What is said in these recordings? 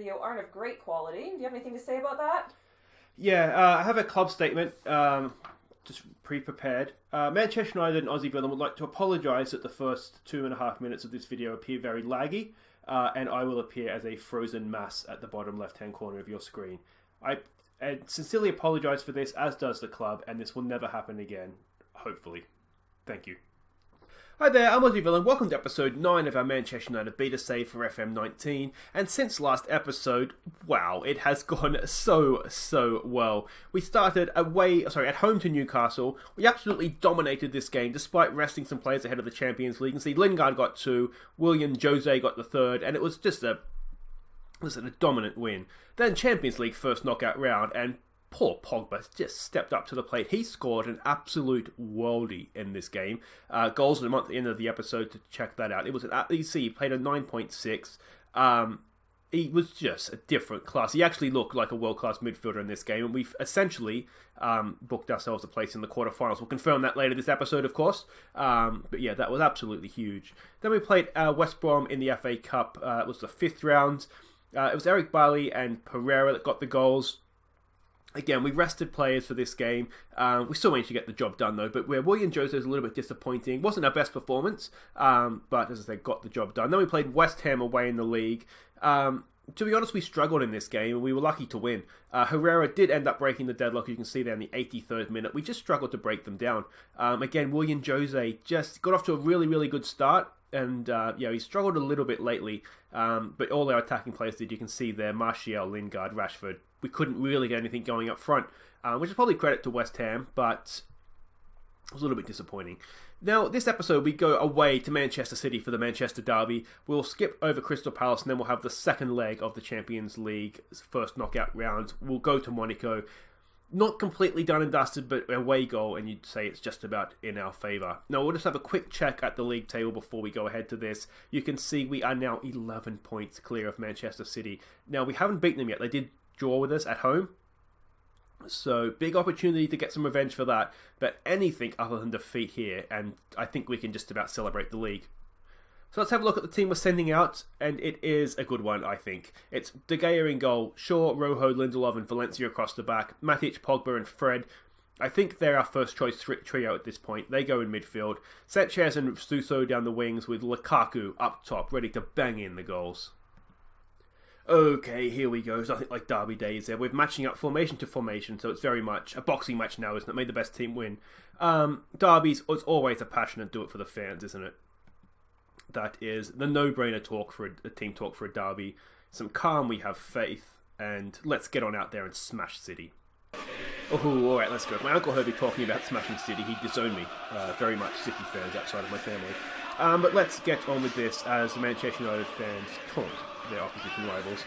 video aren't of great quality. Do you have anything to say about that? Yeah, I have a club statement, just pre-prepared. Manchester United and Aussie Villain would like to apologise that the first 2.5 minutes of this video appear very laggy, and I will appear as a frozen mass at the bottom left-hand corner of your screen. I sincerely apologise for this, as does the club, and this will never happen again, hopefully. Thank you. Hi there, I'm Aussie Villain. Welcome to episode 9 of our Manchester United beta save for FM19. And since last episode, wow, it has gone so well. We started at home to Newcastle. We absolutely dominated this game despite resting some players ahead of the Champions League. You can see Lingard got 2, William Jose got the 3rd, and it was just a dominant win. Then Champions League first knockout round, and poor Pogba just stepped up to the plate. He scored an absolute worldie in this game. Goals at the end of the episode to check that out. It was he played a 9.6. He was just a different class. He actually looked like a world-class midfielder in this game, and we've essentially booked ourselves a place in the quarterfinals. We'll confirm that later this episode, of course. But yeah, that was absolutely huge. Then we played West Brom in the FA Cup. It was the 5th round. It was Eric Bailly and Pereira that got the goals. Again, we rested players for this game. We still managed to get the job done, though. But where William Jose is a little bit disappointing. Wasn't our best performance, but as I said, got the job done. Then we played West Ham away in the league. To be honest, we struggled in this game, and we were lucky to win. Herrera did end up breaking the deadlock, you can see there in the 83rd minute. We just struggled to break them down. Again, William Jose just got off to a really good start. And he struggled a little bit lately. But all our attacking players did. You can see there, Martial, Lingard, Rashford. We couldn't really get anything going up front, which is probably credit to West Ham, but it was a little bit disappointing. Now, this episode, we go away to Manchester City for the Manchester Derby. We'll skip over Crystal Palace, and then we'll have the second leg of the Champions League first knockout round. We'll go to Monaco. Not completely done and dusted, but a away goal, and you'd say it's just about in our favour. Now, we'll just have a quick check at the league table before we go ahead to this. You can see we are now 11 points clear of Manchester City. Now, we haven't beaten them yet. They did draw with us at home. So, big opportunity to get some revenge for that. But anything other than defeat here, and I think we can just about celebrate the league. So let's have a look at the team we're sending out, and it is a good one, I think. It's De Gea in goal, Shaw, Rojo, Lindelof, and Valencia across the back, Matic, Pogba, and Fred. I think they're our first choice trio at this point. They go in midfield. Sanchez and Suso down the wings with Lukaku up top, ready to bang in the goals. Okay, here we go. It's nothing like Derby days there. We're matching up formation to formation, so it's very much a boxing match now, isn't it? May the best team win. Derby's, it's always a passionate do it for the fans, isn't it? That is the no-brainer talk for a team talk for a derby. Some calm, we have faith, and let's get on out there and smash City. Oh, all right, let's go. My uncle heard me talking about smashing City. He disowned me. Very much City fans outside of my family. But let's get on with this as the Manchester United fans taunt their opposition rivals.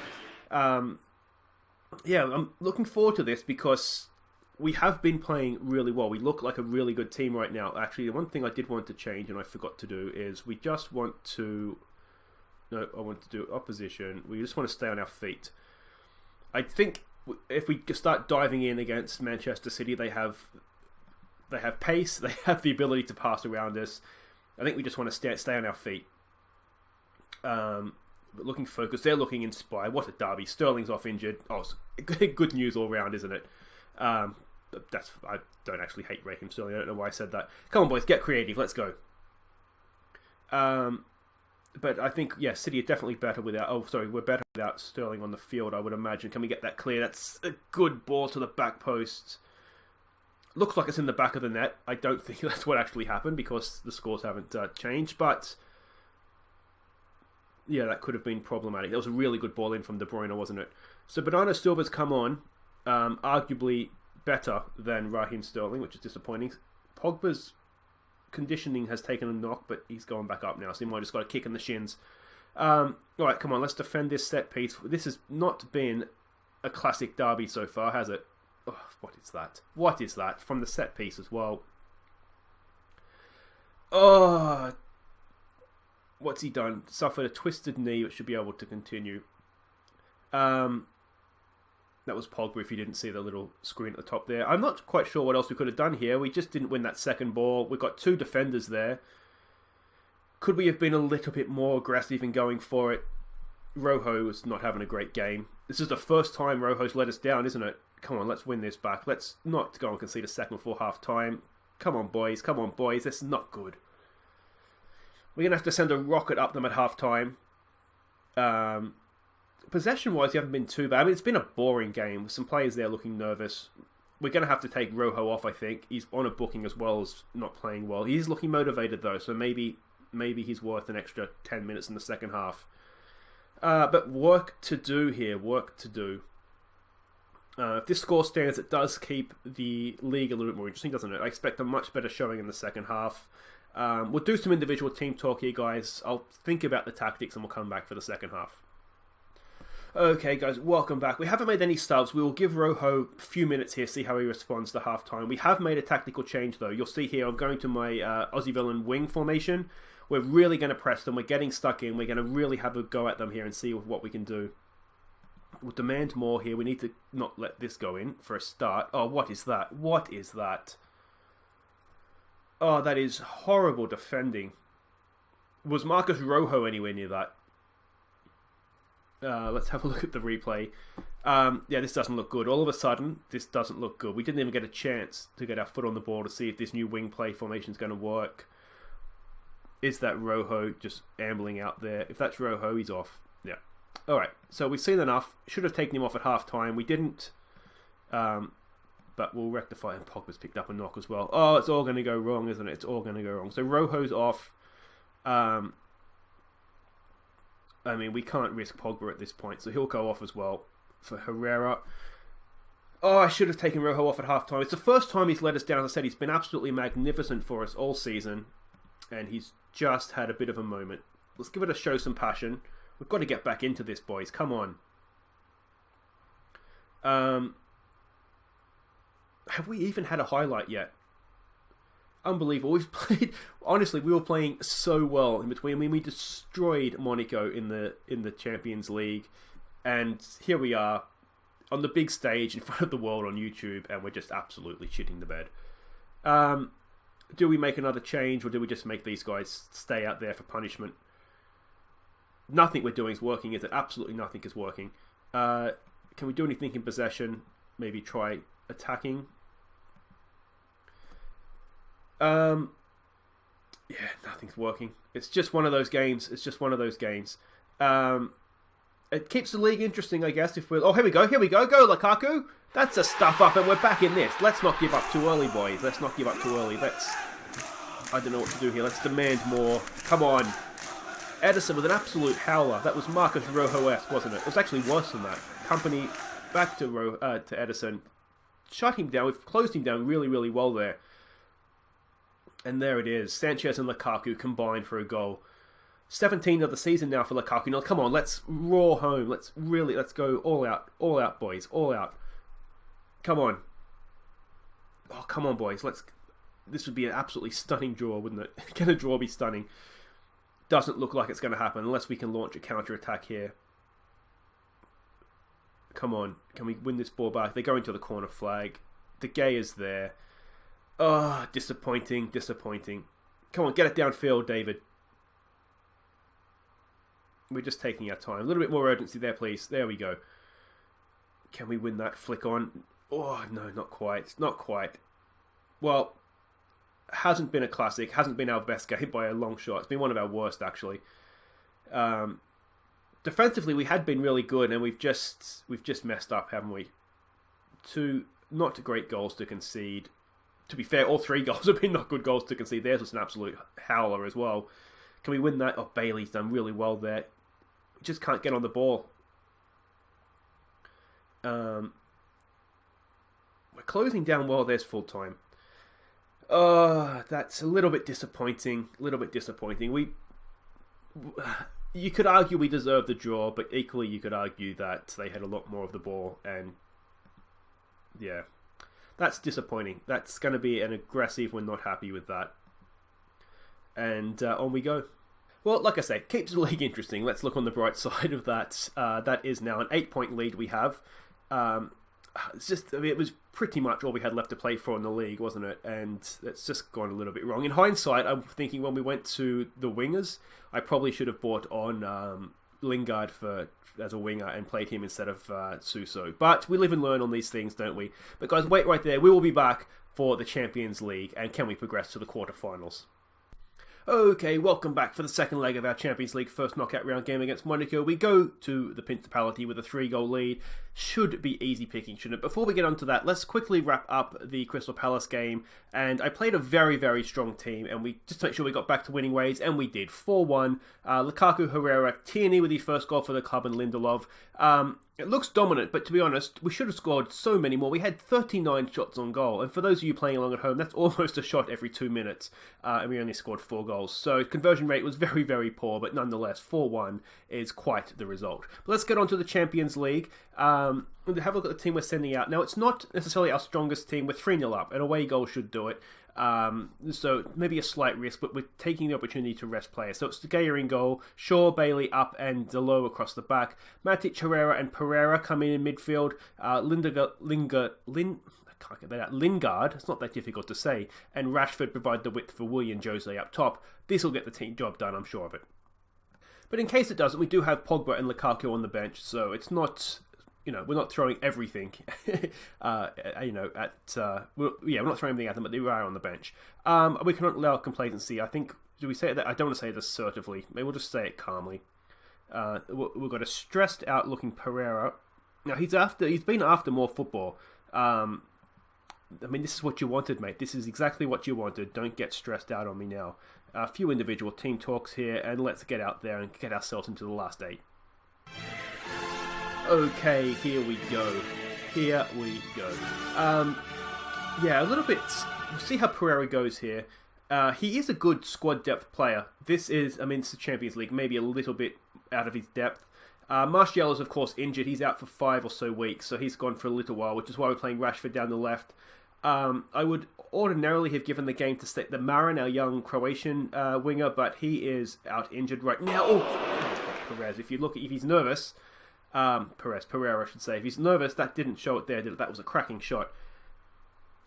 I'm looking forward to this because we have been playing really well. We look like a really good team right now. Actually, the one thing I did want to change and I forgot to do is we just want to... No, I want to do opposition. We just want to stay on our feet. I think if we start diving in against Manchester City, they have pace. They have the ability to pass around us. I think we just want to stay on our feet. But looking focused. They're looking inspired. What a derby. Sterling's off injured. Oh, good news all round, isn't it? I don't actually hate Raheem Sterling. I don't know why I said that. Come on, boys, get creative. Let's go. But I think, yeah, City are definitely better without... Oh, sorry, we're better without Sterling on the field, I would imagine. Can we get that clear? That's a good ball to the back post. Looks like it's in the back of the net. I don't think that's what actually happened because the scores haven't changed. But, yeah, that could have been problematic. That was a really good ball in from De Bruyne, wasn't it? So Bernardo Silva's come on. Arguably better than Raheem Sterling, which is disappointing. Pogba's conditioning has taken a knock, but he's going back up now, so he might have just got a kick in the shins. Alright, come on, let's defend this set piece. This has not been a classic derby so far, has it? Oh, what is that? What is that? From the set piece as well. Oh, what's he done? Suffered a twisted knee, which should be able to continue. That was Pogba if you didn't see the little screen at the top there. I'm not quite sure what else we could have done here. We just didn't win that second ball. We've got 2 defenders there. Could we have been a little bit more aggressive in going for it? Rojo is not having a great game. This is the first time Rojo's let us down, isn't it? Come on, let's win this back. Let's not go and concede a second before half time. Come on, boys. Come on, boys. This is not good. We're going to have to send a rocket up them at half time. Possession-wise, you haven't been too bad. I mean, it's been a boring game with some players there looking nervous. We're going to have to take Rojo off, I think. He's on a booking as well as not playing well. He's looking motivated, though, so maybe he's worth an extra 10 minutes in the second half. But work to do here. Work to do. If this score stands, it does keep the league a little bit more interesting, doesn't it? I expect a much better showing in the second half. We'll do some individual team talk here, guys. I'll think about the tactics and we'll come back for the second half. Okay, guys, welcome back. We haven't made any subs. We will give Rojo a few minutes here, see how he responds to half-time. We have made a tactical change, though. You'll see here, I'm going to my Aussie villain wing formation. We're really going to press them. We're getting stuck in. We're going to really have a go at them here and see what we can do. We'll demand more here. We need to not let this go in for a start. Oh, what is that? What is that? Oh, that is horrible defending. Was Marcus Rojo anywhere near that? Let's have a look at the replay. Yeah, this doesn't look good. All of a sudden, this doesn't look good. We didn't even get a chance to get our foot on the ball to see if this new wing play formation is going to work. Is that Rojo just ambling out there? If that's Rojo, he's off. Yeah. Alright, so we've seen enough. Should have taken him off at half-time. We didn't. But we'll rectify, and Pogba's picked up a knock as well. Oh, it's all going to go wrong, isn't it? It's all going to go wrong. So Rojo's off. I mean, we can't risk Pogba at this point, so he'll go off as well for Herrera. Oh, I should have taken Rojo off at half-time. It's the first time he's let us down. As I said, he's been absolutely magnificent for us all season, and he's just had a bit of a moment. Let's give it a show some passion. We've got to get back into this, boys. Come on. Have we even had a highlight yet? Unbelievable. We've played. Honestly, we were playing so well in between. I mean, we destroyed Monaco in the Champions League, and here we are on the big stage in front of the world on YouTube, and we're just absolutely shitting the bed. Do we make another change, or do we just make these guys stay out there for punishment? Nothing we're doing is working, is it? Absolutely nothing is working. Can we do anything in possession? Maybe try attacking. Yeah, nothing's working. It's just one of those games. It's just one of those games. It keeps the league interesting, I guess. If we're here we go. Go Lukaku. That's a stuff up, and we're back in this. Let's not give up too early, boys. Let's not give up too early. I don't know what to do here. Let's demand more. Come on. Edison with an absolute howler. That was Marcus Rojo-esque, wasn't it? It was actually worse than that. Company back to Edison. Shut him down. We've closed him down really, really well there. And there it is. Sanchez and Lukaku combined for a goal. 17 of the season now for Lukaku. Now, come on, let's roar home. Let's go all out, boys, all out. Come on. Oh, come on, boys. This would be an absolutely stunning draw, wouldn't it? Can a draw be stunning? Doesn't look like it's going to happen unless we can launch a counter-attack here. Come on. Can we win this ball back? They're going to the corner flag. De Gea is there. Oh, disappointing. Come on, get it downfield, David. We're just taking our time. A little bit more urgency there, please. There we go. Can we win that? Flick on. Oh, no, not quite. Not quite. Well, hasn't been a classic. Hasn't been our best game by a long shot. It's been one of our worst, actually. Defensively, we had been really good, and we've just messed up, haven't we? Two not great goals to concede. To be fair, all three goals have been not good goals to concede. Theirs was an absolute howler as well. Can we win that? Oh, Bailey's done really well there. We just can't get on the ball. We're closing down well. There's full time. That's a little bit disappointing. You could argue we deserved the draw, but equally you could argue that they had a lot more of the ball, and yeah, that's disappointing. That's going to be an aggressive. We're not happy with that, and on we go. Well, like I say, keeps the league interesting. Let's look on the bright side of that. That is now an 8-point lead we have. It was pretty much all we had left to play for in the league, wasn't it? And it's just gone a little bit wrong. In hindsight, I'm thinking when we went to the wingers, I probably should have brought on Lingard as a winger and played him instead of Suso. But we live and learn on these things, don't we? But guys, wait right there. We will be back for the Champions League, and can we progress to the quarterfinals? Okay, welcome back for the second leg of our Champions League first knockout round game against Monaco. We go to the Principality with a 3-goal lead. Should be easy picking, shouldn't it? Before we get onto that, let's quickly wrap up the Crystal Palace game. And I played a very, very strong team, and we just to make sure we got back to winning ways, and we did. 4-1. Lukaku, Herrera, Tierney with his first goal for the club, and Lindelof. It looks dominant, but to be honest, we should have scored so many more. We had 39 shots on goal, and for those of you playing along at home, that's almost a shot every 2 minutes, and we only scored 4 goals. So conversion rate was very, very poor, but nonetheless, 4-1 is quite the result. But let's get on to the Champions League. Have a look at the team we're sending out. Now, it's not necessarily our strongest team. We're 3-0 up. An away goal should do it. So maybe a slight risk, but we're taking the opportunity to rest players. So it's De Gea in goal, Shaw, Bailey up, and Delo across the back. Matic, Herrera, and Pereira come in midfield. Lingard, it's not that difficult to say, and Rashford provide the width for Willian Jose up top. This will get the team job done, I'm sure of it. But in case it doesn't, we do have Pogba and Lukaku on the bench, so it's not... we're not throwing everything, we're not throwing everything at them, but they are on the bench. We cannot allow complacency. I think, do we say that? I don't want to say it assertively. Maybe we'll just say it calmly. We've got a stressed out looking Pereira. Now, he's been after more football. This is what you wanted, mate. This is exactly what you wanted. Don't get stressed out on me now. A few individual team talks here, and let's get out there and get ourselves into the last 8. Okay, here we go. A little bit... We'll see how Pereira goes here. He is a good squad depth player. This is the Champions League, maybe a little bit out of his depth. Martial is, of course, injured. He's out for 5 or so weeks, so he's gone for a little while, which is why we're playing Rashford down the left. I would ordinarily have given the game to the Marin, our young Croatian winger, but he is out injured right now. Oh, Perez, if he's nervous... Pereira, I should say. If he's nervous, that didn't show it there, did it? That was a cracking shot.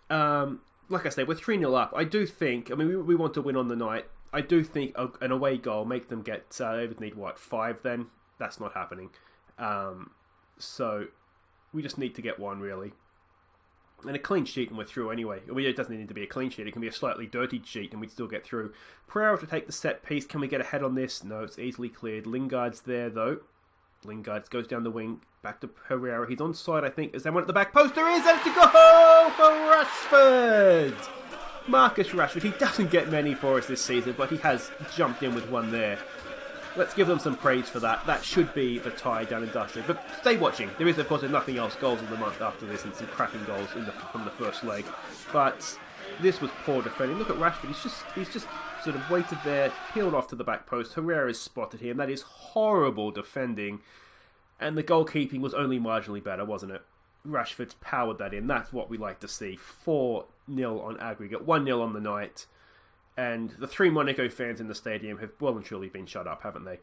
Like I said, we're 3-0 up. I do think, we want to win on the night. I do think an away goal, make them get, they would need, 5 then? That's not happening. So, we just need to get 1, really. And a clean sheet and we're through anyway. It doesn't need to be a clean sheet, it can be a slightly dirtied sheet and we'd still get through. Pereira to take the set piece, can we get ahead on this? No, it's easily cleared. Lingard's there, though. Lingard goes down the wing, back to Pereira. He's onside, I think. Is there one at the back post? There is! And it's a goal for Rashford! Marcus Rashford. He doesn't get many for us this season, but he has jumped in with one there. Let's give them some praise for that. That should be the tie done and dusted. But stay watching. There is, of course, nothing else. Goals of the month after this and some cracking goals from the first leg. But this was poor defending. Look at Rashford. He's just sort of waited there, peeled off to the back post. Herrera's spotted him. That is horrible defending. And the goalkeeping was only marginally better, wasn't it? Rashford's powered that in. That's what we like to see. 4-0 on aggregate, 1-0 on the night. And the 3 Monaco fans in the stadium have well and truly been shut up, haven't they?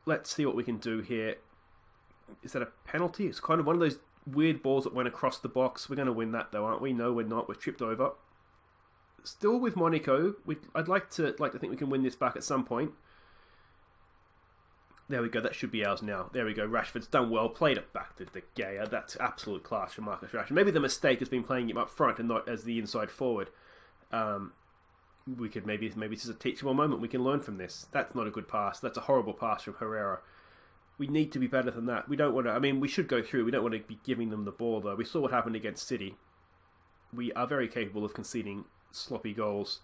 Let's see what we can do here. Is that a penalty? It's kind of one of those weird balls that went across the box. We're going to win that though, aren't we? No, we're not. We're tripped over. Still with Monaco. I'd like to think we can win this back at some point. There we go. That should be ours now. There we go. Rashford's done well. Played it back to De Gea. That's absolute class from Marcus Rashford. Maybe the mistake has been playing him up front and not as the inside forward. We could maybe this is a teachable moment. We can learn from this. That's not a good pass. That's a horrible pass from Herrera. We need to be better than that. We don't want to... we should go through. We don't want to be giving them the ball, though. We saw what happened against City. We are very capable of conceding sloppy goals.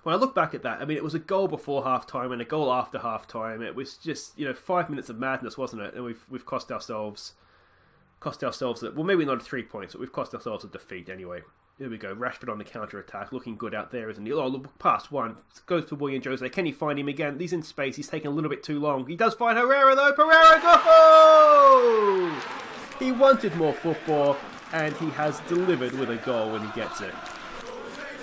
When I look back at that, it was a goal before half-time and a goal after half-time. It was just, 5 minutes of madness, wasn't it? And we've cost ourselves maybe not 3 points, but we've cost ourselves a defeat anyway. Here we go. Rashford on the counter-attack. Looking good out there, isn't he? Oh, look, past one. Goes to Willian Jose. Can he find him again? He's in space. He's taking a little bit too long. He does find Herrera, though. Pereira, go! He wanted more football, and he has delivered with a goal when he gets it.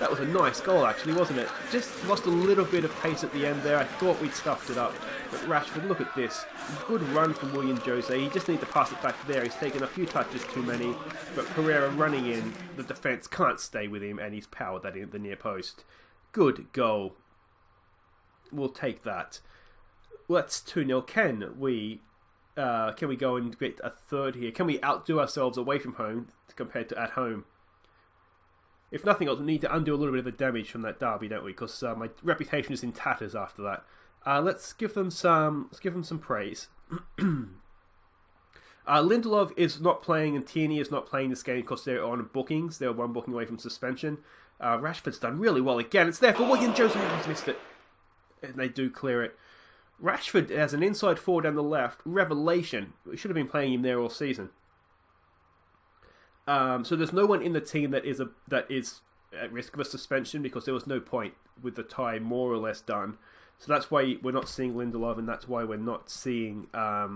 That was a nice goal, actually, wasn't it? Just lost a little bit of pace at the end there. I thought we'd stuffed it up. But Rashford, look at this. Good run from Willian Jose. He just needs to pass it back there. He's taken a few touches too many. But Pereira running in. The defence can't stay with him, and he's powered that in at the near post. Good goal. We'll take that. well, that's 2-0. Can we go and get a third here? Can we outdo ourselves away from home compared to at home? If nothing else, we need to undo a little bit of the damage from that derby, don't we? Because my reputation is in tatters after that. Let's give them some praise. Lindelof is not playing and Tierney is not playing this game because they're on bookings. They're one booking away from suspension. Rashford's done really well again. It's there for William Jose. He's missed it. And they do clear it. Rashford has an inside forward down the left. Revelation. We should have been playing him there all season. So there's no one in the team that is at risk of a suspension because there was no point with the tie more or less done. So that's why we're not seeing Lindelof, and that's why we're not seeing... I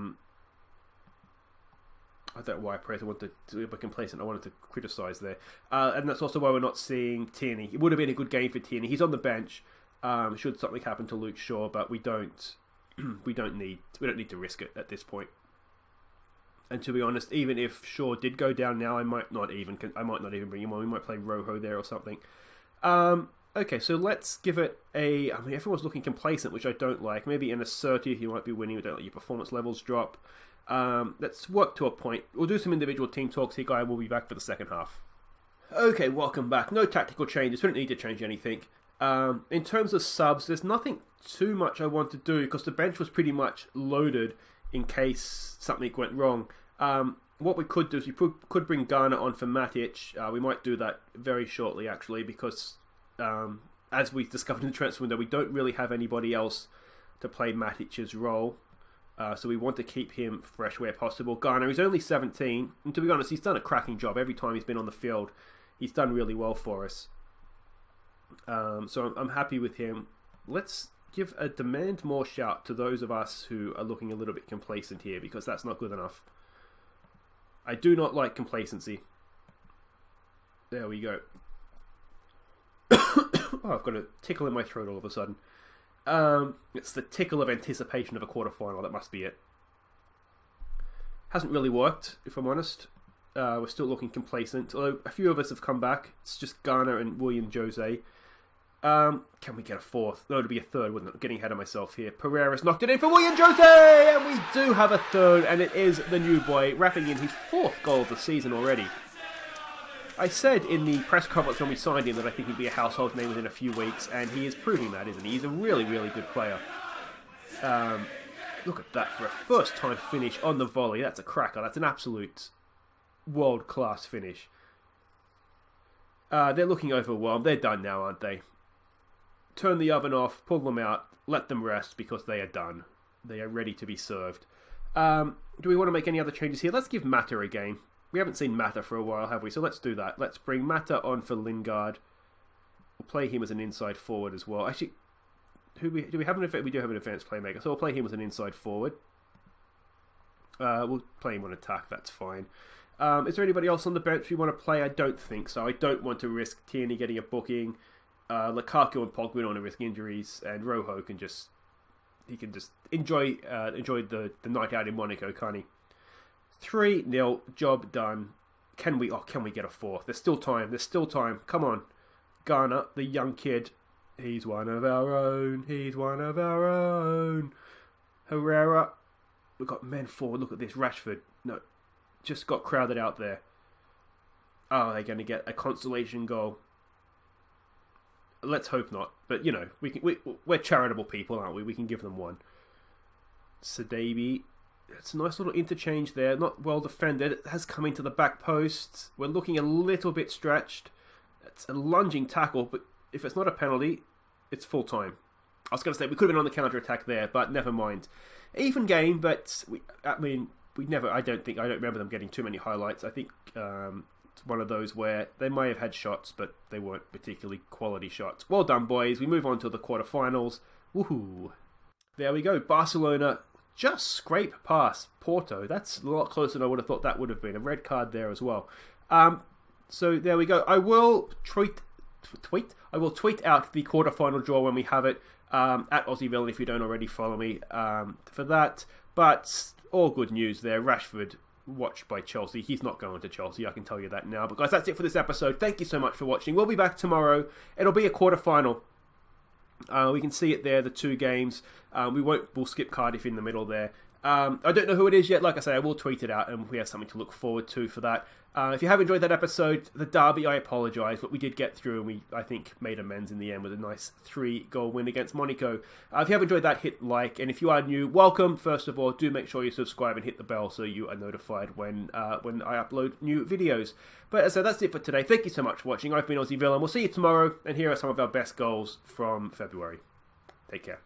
don't know why I praise. I wanted to be complacent. I wanted to criticise there, and that's also why we're not seeing Tierney. It would have been a good game for Tierney. He's on the bench. Should something happen to Luke Shaw, but we don't need to risk it at this point. And to be honest, even if Shaw did go down now, I might not even bring him on. We might play Rojo there or something. Okay, so let's give it a... I mean, everyone's looking complacent, which I don't like. Maybe in a 30, you might be winning. We don't let your performance levels drop. Let's work to a point. We'll do some individual team talks here, guy. We'll be back for the second half. Okay, welcome back. No tactical changes. We don't need to change anything. In terms of subs, there's nothing too much I want to do because the bench was pretty much loaded in case something went wrong. What we could do is we could bring Garner on for Matic. We might do that very shortly, actually, because as we discovered in the transfer window, we don't really have anybody else to play Matic's role. So we want to keep him fresh where possible. Garner, he's only 17, and to be honest, he's done a cracking job every time he's been on the field. He's done really well for us. So I'm happy with him. Let's give a demand more shout to those of us who are looking a little bit complacent here, because that's not good enough. I do not like complacency. There we go. Oh, I've got a tickle in my throat all of a sudden. It's the tickle of anticipation of a quarterfinal. That must be it. Hasn't really worked, if I'm honest. We're still looking complacent. Although a few of us have come back. It's just Garner and William Jose. Can we get a fourth? No, it'd be a third, wouldn't it? I'm getting ahead of myself here. Pereira's knocked it in for William Jose! And we do have a third, and it is the new boy, wrapping in his fourth goal of the season already. I said in the press conference when we signed him that I think he'd be a household name within a few weeks, and he is proving that, isn't he? He's a really, really good player. Look at that for a first-time finish on the volley. That's a cracker. That's an absolute world-class finish. They're looking overwhelmed. They're done now, aren't they? Turn the oven off, pull them out, let them rest because they are done. They are ready to be served. Do we want to make any other changes here? Let's give Mata a game. We haven't seen Mata for a while, have we? So let's do that. Let's bring Mata on for Lingard. We'll play him as an inside forward as well. Actually, do we have an event? We do have an advanced playmaker, so we'll play him as an inside forward. We'll play him on attack. That's fine. Is there anybody else on the bench we want to play? I don't think so. I don't want to risk Tierney getting a booking. Lukaku and Pogba don't want to risk injuries, and Rojo can just enjoy the night out in Monaco, can't he? 3-0, job done. Can we get a fourth? There's still time. Come on. Garner, the young kid. He's one of our own. Herrera. We've got men forward. Look at this. Rashford. No. Just got crowded out there. Are they going to get a consolation goal? Let's hope not. But, you know, we're charitable people, aren't we? We can give them one. Sadabi. It's a nice little interchange there. Not well defended. It has come into the back post. We're looking a little bit stretched. It's a lunging tackle, but if it's not a penalty, it's full time. I was going to say we could have been on the counter attack there, but never mind. Even game, but I don't remember them getting too many highlights. I think it's one of those where they may have had shots, but they weren't particularly quality shots. Well done, boys. We move on to the quarterfinals. Woohoo! There we go. Barcelona. Just scrape past Porto. That's a lot closer than I would have thought that would have been. A red card there as well. So there we go. I will tweet out the quarterfinal draw when we have it at Aussie Villain if you don't already follow me for that. But all good news there. Rashford watched by Chelsea. He's not going to Chelsea. I can tell you that now. But guys, that's it for this episode. Thank you so much for watching. We'll be back tomorrow. It'll be a quarterfinal. We can see it there, the 2 games. We'll skip Cardiff in the middle there. I don't know who it is yet. Like I say, I will tweet it out, and we have something to look forward to for that. If you have enjoyed that episode, the derby, I apologise, but we did get through, and we, I think, made amends in the end with a nice 3-goal win against Monaco. If you have enjoyed that, hit like, and if you are new, welcome. First of all, do make sure you subscribe and hit the bell so you are notified when I upload new videos. But so that's it for today. Thank you so much for watching. I've been Aussie Villain. We'll see you tomorrow, and here are some of our best goals from February. Take care.